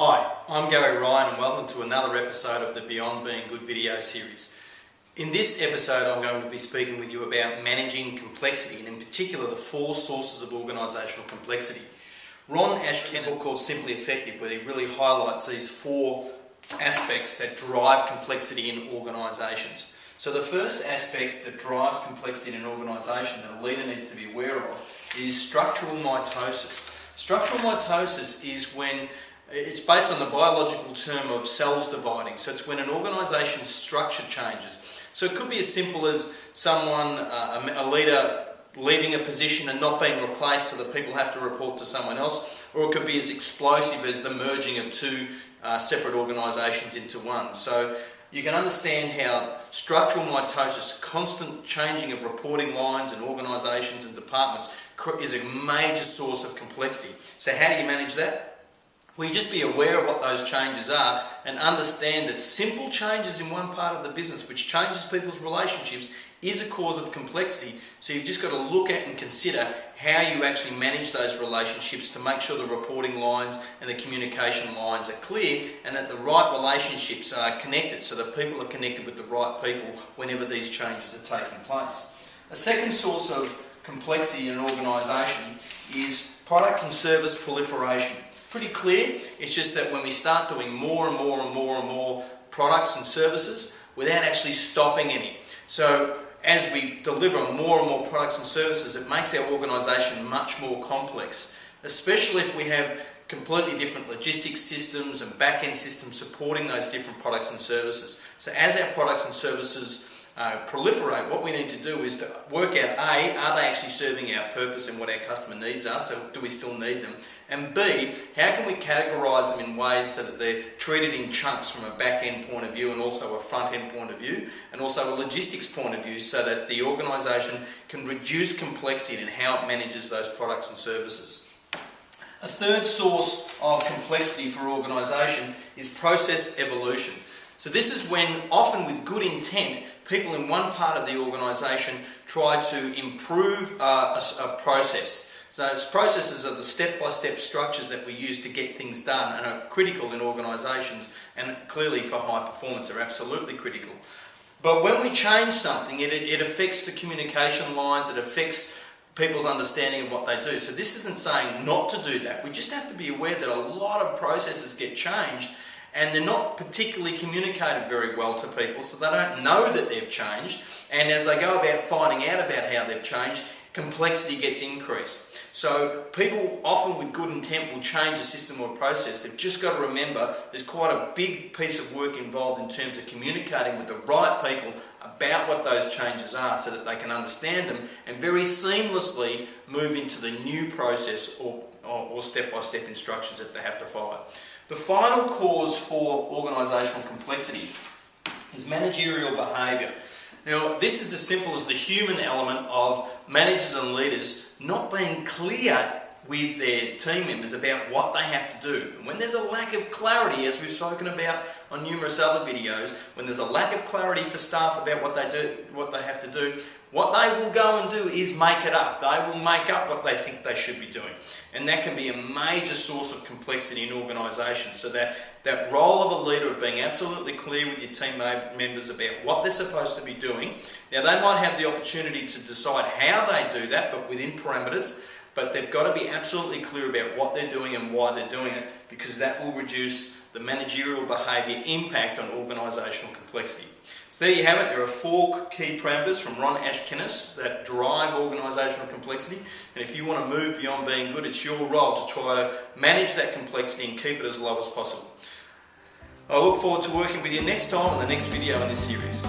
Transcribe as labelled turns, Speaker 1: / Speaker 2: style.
Speaker 1: Hi, I'm Gary Ryan and welcome to another episode of the Beyond Being Good video series. In this episode I'm going to be speaking with you about managing complexity and in particular the 4 sources of organisational complexity. Ron Ashkenna's book called Simply Effective, where he really highlights these 4 aspects that drive complexity in organisations. So the first aspect that drives complexity in an organisation that a leader needs to be aware of is structural mitosis. Structural mitosis is when it's based on the biological term of cells dividing. So it's when an organisation's structure changes. So it could be as simple as someone, a leader, leaving a position and not being replaced so that people have to report to someone else, or it could be as explosive as the merging of 2 separate organisations into one. So you can understand how structural mitosis, constant changing of reporting lines and organisations and departments, is a major source of complexity. So how do you manage that? Well, you just be aware of what those changes are and understand that simple changes in one part of the business, which changes people's relationships, is a cause of complexity. So you've just got to look at and consider how you actually manage those relationships to make sure the reporting lines and the communication lines are clear and that the right relationships are connected so that people are connected with the right people whenever these changes are taking place. A second source of complexity in an organisation is product and service proliferation. Pretty clear. It's just that when we start doing more and more products and services without actually stopping any. So as we deliver more and more products and services, it makes our organisation much more complex, especially if we have completely different logistics systems and back-end systems supporting those different products and services. So as our products and services proliferate, what we need to do is to work out A, are they actually serving our purpose and what our customer needs are, so do we still need them? And B, how can we categorise them in ways so that they're treated in chunks from a back-end point of view and also a front-end point of view and also a logistics point of view so that the organisation can reduce complexity in how it manages those products and services. A third source of complexity for organisation is process evolution. So this is when, often with good intent, people in one part of the organisation try to improve a process. So those processes are the step-by-step structures that we use to get things done and are critical in organisations, and clearly for high performance are absolutely critical. But when we change something, it affects the communication lines, it affects people's understanding of what they do. So this isn't saying not to do that. We just have to be aware that a lot of processes get changed and they're not particularly communicated very well to people, so they don't know that they've changed, and as they go about finding out about how they've changed, complexity gets increased. So people often with good intent will change a system or a process. They've just got to remember there's quite a big piece of work involved in terms of communicating with the right people about what those changes are so that they can understand them and very seamlessly move into the new process or step-by-step instructions that they have to follow. The final cause for organisational complexity is managerial behaviour. Now, this is as simple as the human element of managers and leaders not being clear with their team members about what they have to do. And when there's a lack of clarity, as we've spoken about on numerous other videos, when there's a lack of clarity for staff about what they do, what they have to do, what they will go and do is make it up. They will make up what they think they should be doing. And that can be a major source of complexity in organisations. So that role of a leader of being absolutely clear with your team members about what they're supposed to be doing. Now, they might have the opportunity to decide how they do that, but within parameters. But they've got to be absolutely clear about what they're doing and why they're doing it, because that will reduce the managerial behaviour impact on organisational complexity. So there you have it. There are 4 key parameters from Ron Ashkenna's that drive organisational complexity. And if you want to move beyond being good, it's your role to try to manage that complexity and keep it as low as possible. I look forward to working with you next time in the next video in this series.